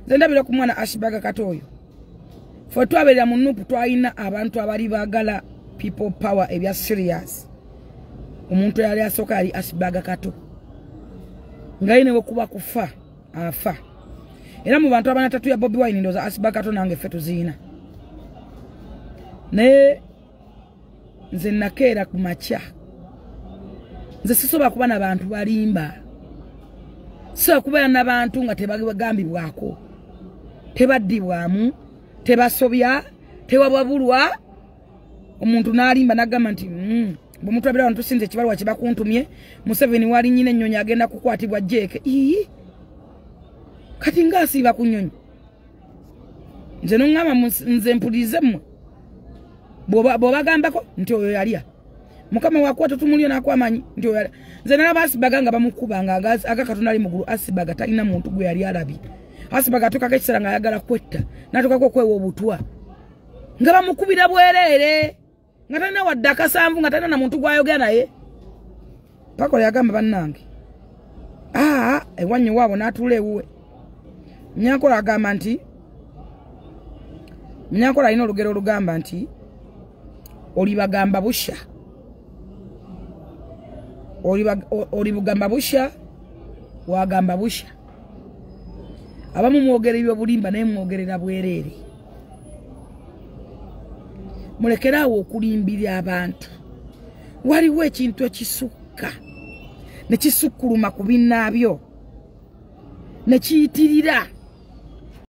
Zendabira ku mwana Ashibaga Katoyo. Fo twabera mu Nuupu twalina abantu abali baagala people power ebya serious. Omuntu yali asooka yali Ashibaga Kato. Ngaine wokuba kufa afa. Era mu bantu abana tatu ya Bobi Wine ndoza Ashibaga Kato nange ffe tuziina. Ne nze nakeera ku makya. Nze sisobola kuba n'abantu balimba. So kubeera n'abantu nga tebagambibwako. Tebaddibwamu, tebasobya, tewabwabulwa. Omuntu n'alimba n'agamba nti bw'omuntu abira abantu tusinze ekibalwa kye bakuntumye, Museveni wali nnyina ennyonyi agenda kukwatibwa Jeke. Kati ng'asiiba ku nnyonyi. Nze n'oŋŋamba nze mpulirize mmwe. Bw'obagambako nti oyo yalya. Mukama wakuwa tutumulyo n'akwamanyi nti oyo yalya. Nze nalaba Ashibaga nga bamukubanga Katonda ali mugulu. Ashibaga talina muntu gwe yali alabye. Ashibaga atuukako ekiseera nga ayagala kwetta. N'atuukako okwewa obutwa. Nga bamukubira bwereere. Nga talina wadde akasanvu nga talina na muntu gw'ayogera naye. Pakola yagamba bannange. Ewannyo waabo n'atuula ewuwe. Munyankola agamba nti Munyankola alina olugero olugamba nti olibagamba busha. Olibugamba busha, wagamba busha. Abamu mwogera ebyobulimba naye mwogerera bwereere. Mulekerawo okulimbira abantu. Waliwo ekintu ekisukka ne kisukkuluma ku binnaabyo ne kiyitirira